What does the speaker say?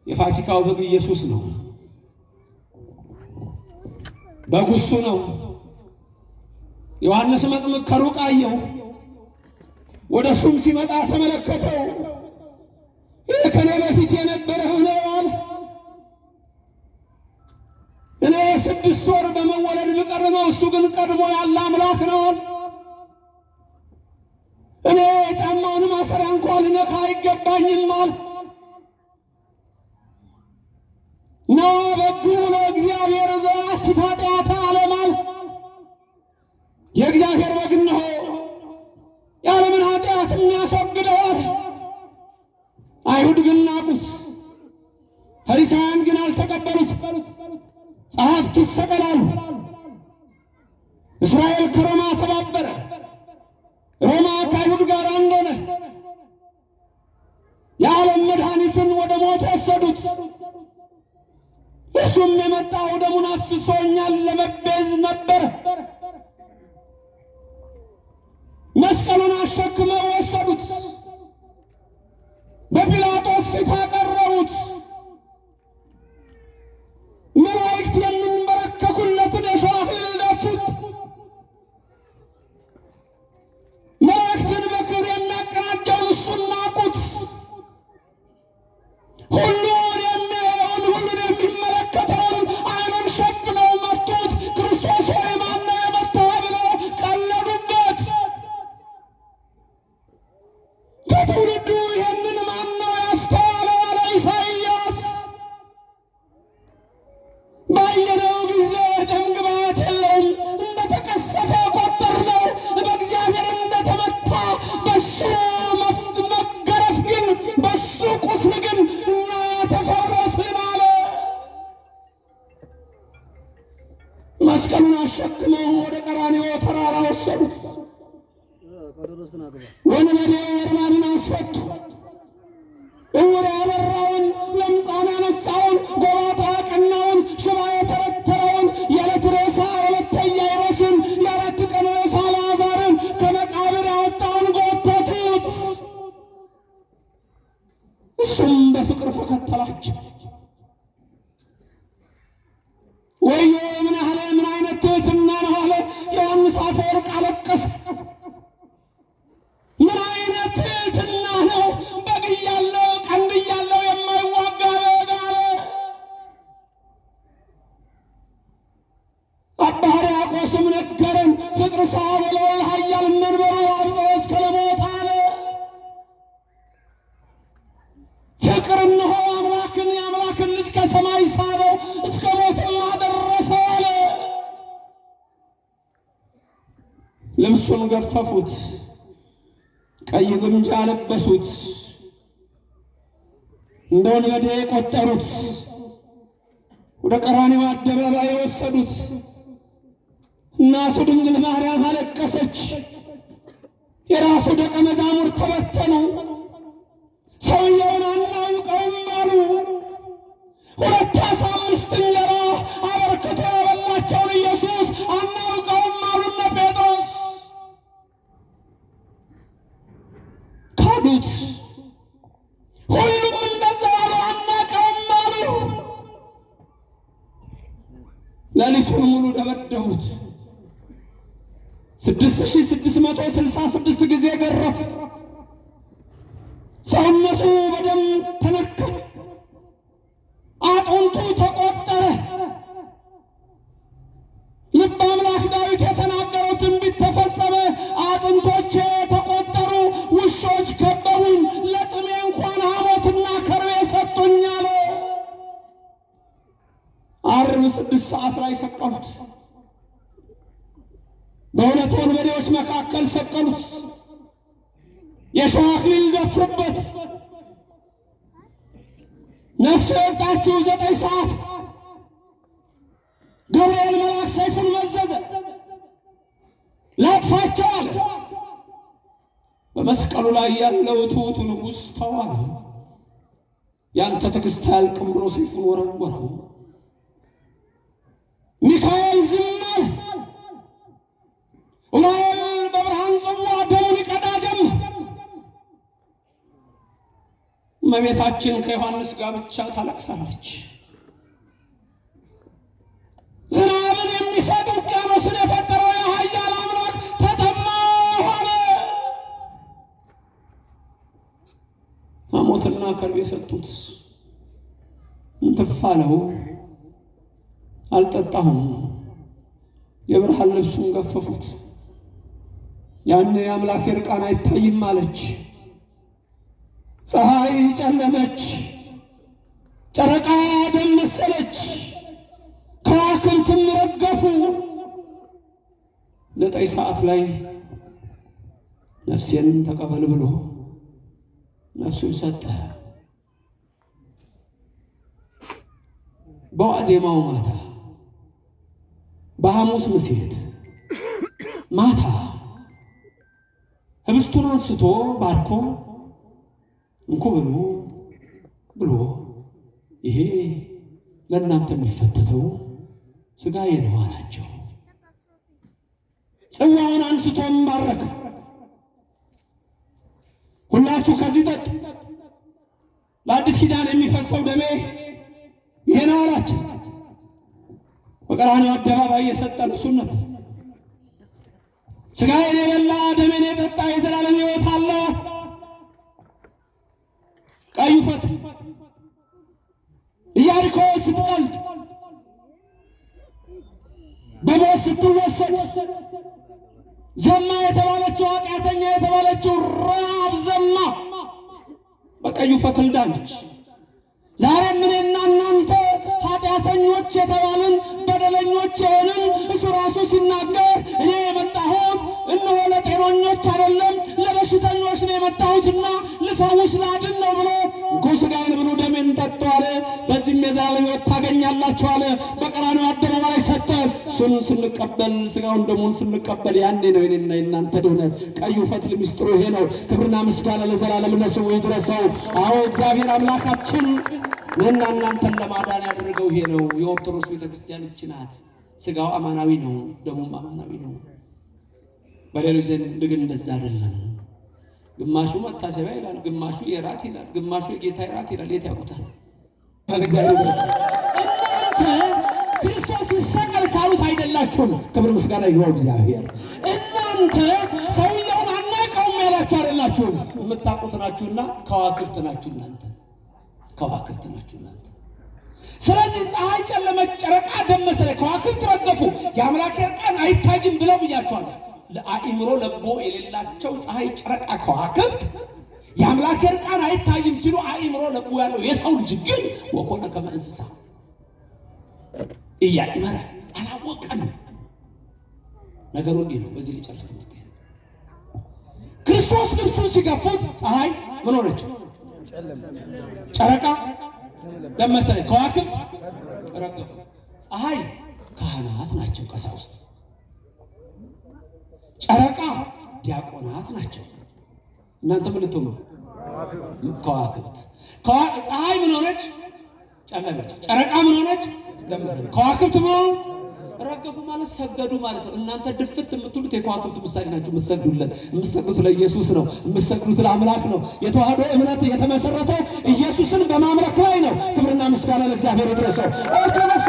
የፋሲካው በግ ኢየሱስ ነው። በጉሱ ነው። ዮሐንስ መጥምቅ ከሩቅ አየው፣ ወደሱም ሲመጣ ተመለከተው። ከኔ በፊት የነበረው ነው አለ። እኔ 6 ወር በመወለድ ብቀርመው እሱ ግን ቀድሞ ያለ አምላክ ነው። እኔ ጫማውን ማሰሪያ እንኳን ልነካ አይገባኝም አለ። ና በጉ ለእግዚአብሔር ዘአትት ኃጢአተ ዓለም አለ። የእግዚአብሔር በግ ነው፣ የዓለምን ኃጢአት የሚያስወግደው አለ። አይሁድ ግን ናቁት፣ ፈሪሳውያን ግን አልተቀበሉት። ጸሐፍት ይሰቀላሉ። እስራኤል ከሮማ ተባበረ፣ ሮማ ከአይሁድ ጋር አንድ ሆነ። የዓለም መድኃኒትን ወደ ሞት ወሰዱት። እሱም የመጣው ደሙን አፍስሶ እኛን ለመቤዝ ነበር። መስቀሉን አሸክመው ወሰዱት፣ በጲላጦስ ፊት አቀረቡት። መላእክት የሚንበረከኩለትን የሾህ አክሊል ደፉት። መላእክትን በክብር የሚያቀናጀውን እሱን ናቁት። ሁሉን የሚያየውን ሁሉን የሚመለከተውን ዓይኑን ሸፍነው መቱት። ክርስቶስ ሆይ ማነው የመታህ ብለው ቀለዱበት። ከትውልዱ ይህንን ማነው ያስተዋለው አለ ኢሳይያስ። ባየነው ጊዜ ደምግባት የለውም፣ እንደተቀሰፈ ቆጠርነው። በእግዚአብሔር እንደተመታ በሱ መገረፍ ግን በሱ ቁስል ግን እኛ ተፈወስን አለ። መስቀሉን አሸክመው ወደ ቀራንዮ ተራራ ወሰዱት። ወንበዴ እርማንን አስፈቱ። ዕውር ያበራውን፣ ለምጻም ያነሳውን፣ ጎባጣ ያቀናውን፣ ሽባ የተረተረውን፣ የዕለት ሬሳ ወለተ ኢያኢሮስን፣ የ4 ቀን ሬሳ አልዓዛርን ከመቃብር ያወጣውን ጎተቱት። እሱም በፍቅር ተከተላቸው። ወዮ ምን ያህል ምን አይነት ትሕትና ነው አለ ዮሐንስ አፈወርቅ አለቀሰ። ምን አይነት ትሕትና ነው! በግ እያለው ቀንድ እያለው የማይዋጋ በግ አለ። አባ ሕርያቆስም ነገረን። ፍቅር ሰሐበ ለወልድ ኃያል መንበሩ አብጽሖ እስከ ለሞት አለ። ፍቅር እነሆ አምላክን የአምላክን ልጅ ከሰማይ ሳበው እስከ ሞትም አደረሰው አለ። ልብሱን ገፈፉት፣ ቀይ ግምጃ ለበሱት፣ እንደ ወንበዴ ቆጠሩት። ወደ ቀራንዮ አደባባይ የወሰዱት። እናቱ ድንግል ማርያም አለቀሰች። የራሱ ደቀ መዛሙርት ተበተኑ። ሰውየውን አናውቀውም አሉ። 2 ዓሣ 5 እንጀራ አበርክቶ የበላቸውን ኢየሱስ አናውቀውም አሉነ ጴጥሮስ። ካዱት። ሁሉም እንደዛ አሉ፣ አናውቀውም አሉ። ሌሊቱን ሙሉ ደበደቡት። 6666 ጊዜ ገረፉት። ሰውነቱ በደም ተነካ፣ አጥንቱ ተቆጠረ። ልበ አምላክ ዳዊት የተናገረው ትንቢት ተፈጸመ። አጥንቶቼ ተቆጠሩ፣ ውሾች ከበቡኝ፣ ለጥሜ እንኳን ሐሞትና ከርቤ ሰጡኝ አለ። ዓርብ 6 ሰዓት ላይ ሰቀሉት። በሁለት ወንበዴዎች መካከል ሰቀሉት። የሾህ አክሊል ደፉበት። ነፍሱ የወጣችው 9 ሰዓት ገብርኤል መልአክ ሰይፉን መዘዘ። ላጥፋቸው አለ። በመስቀሉ ላይ ያለው ትሑት ንጉሥ ተዋለ። ያንተ ትዕግሥት አያልቅም ብሎ ሰይፉን ወረወረው። ሚካኤል ዝም አለ። ዑራኤል በብርሃን ጽዋ ደሙን ይቀዳ ጀመር። እመቤታችን ከዮሐንስ ጋር ብቻ ታለቅሳለች። ዝናብን የሚሰጥ ውቅያኖስን የፈጠረው የኃያል አምላክ ተጠማሁ አለ። ሐሞትና ከርቤ ሰጡት፣ እንትፍ አለው፣ አልጠጣሁም። የብርሃን ልብሱን ገፈፉት። ያን የአምላክ እርቃን አይታይም አለች። ፀሐይ ጨለመች፣ ጨረቃ ደም መሰለች፣ ከዋክብትም ረገፉ። 9 ሰዓት ላይ ነፍሴን ተቀበል ብሎ ነፍሱን ሰጠ። በዋዜማው ማታ በሐሙስ ምሴት ማታ ህብስቱን አንስቶ ባርኮ እንኩ ብሎ ይሄ ለእናንተ የሚፈተተው ሥጋዬ ነው አላቸው። ጽዋውን አንስቶም ባረከ። ሁላችሁ ከዚህ ጠጡ፣ ለአዲስ ኪዳን የሚፈሰው ደሜ ይሄ ነው አላቸው። በቀራንዮ አደባባይ የሰጠን እሱን ነበር። ሥጋዬን የበላ ደሜን የጠጣ የዘላለም ሕይወት አለ። ቀዩ ፈት ኢያሪኮ ስትቀልጥ በሞት ስትወሰድ ዘማ የተባለችው ኃጢአተኛ የተባለችው ረሃብ ዘማ በቀዩ ፈት ልዳለች። ዛሬም እኔና እናንተ ኃጢአተኞች የተባልን በደለኞች የሆንን እሱ ራሱ ሲናገር እኔ የመጣሁት እነሆ ለጤነኞች አይደለም ለበሽተኞች ነው የመጣሁትና ልፈውስ ላድን ነው ብሎ እንኩ ሥጋዬን ብሉ ደሜን ጠጡ አለ። በዚህም የዘላለም ሕይወት ታገኛላችሁ አለ። በቀራንዮ አደባባይ ሰጠን። እሱን ስንቀበል ሥጋውን ደሙን ስንቀበል ያኔ ነው የእኔና የእናንተ ድኅነት። ቀዩ ፈትል ምስጢሩ ይሄ ነው። ክብርና ምስጋና ለዘላለም ለስሙ ይድረሰው። አዎ እግዚአብሔር አምላካችን እኔና እናንተን ለማዳን ያደረገው ይሄ ነው። የኦርቶዶክስ ቤተክርስቲያን እቺ ናት። ሥጋው አማናዊ ነው፣ ደሙም አማናዊ ነው። በሌሎች ዘንድ ግን እንደዛ አይደለም። ግማሹ መታሰቢያ ይላል፣ ግማሹ የራት ይላል፣ ግማሹ የጌታ የራት ይላል። የት ያውቁታል? እግዚአብሔር ይመስገን። እናንተ ክርስቶስ ይሰቀል ካሉት አይደላችሁም። ክብር ምስጋና ይሁን እግዚአብሔር። እናንተ ሰውየውን አናውቀውም ያላችሁ አይደላችሁም። የምታውቁት ናችሁና ከዋክብት ናችሁ እናንተ፣ ከዋክብት ናችሁ እናንተ። ስለዚህ ፀሐይ ጨለመች፣ ጨረቃ ደም መሰለ፣ ከዋክብት ረገፉ፣ የአምላክ እርቃን አይታይም ብለው ብያችኋለሁ። ለአእምሮ ለቦ የሌላቸው ፀሐይ፣ ጨረቃ፣ ከዋክብት የአምላክ እርቃን አይታይም ሲሉ አእምሮ ለቦ ያለው የሰው ልጅ ግን ወኮነ ከመ እንስሳ ኢያእመረ አላወቀም። ነገሩ እንዲህ ነው። በዚህ ሊጨርስ ትምህርት ክርስቶስ ልብሱን ሲገፉት ፀሐይ ምን ሆነች? ጨረቃ ደም መሰለ፣ ከዋክብት ረገፉ። ፀሐይ ካህናት ናቸው፣ ቀሳውስት። ጨረቃ ዲያቆናት ናቸው። እናንተ ምን ልትሆኑ? ከዋክብት። ፀሐይ ምን ሆነች? ጨለመች። ጨረቃ ምን ሆነች? ደም መሰለ። ከዋክብት ምን ሆኑ? ረገፉ ማለት ሰገዱ ማለት ነው። እናንተ ድፍት የምትሉት የከዋክብት ምሳሌ ናችሁ። የምትሰግዱለት የምትሰግዱት ለኢየሱስ ነው። የምትሰግዱት ለአምላክ ነው። የተዋህዶ እምነት የተመሰረተው ኢየሱስን በማምለክ ላይ ነው። ክብርና ምስጋና ለእግዚአብሔር ይድረሰው። ኦርቶዶክስ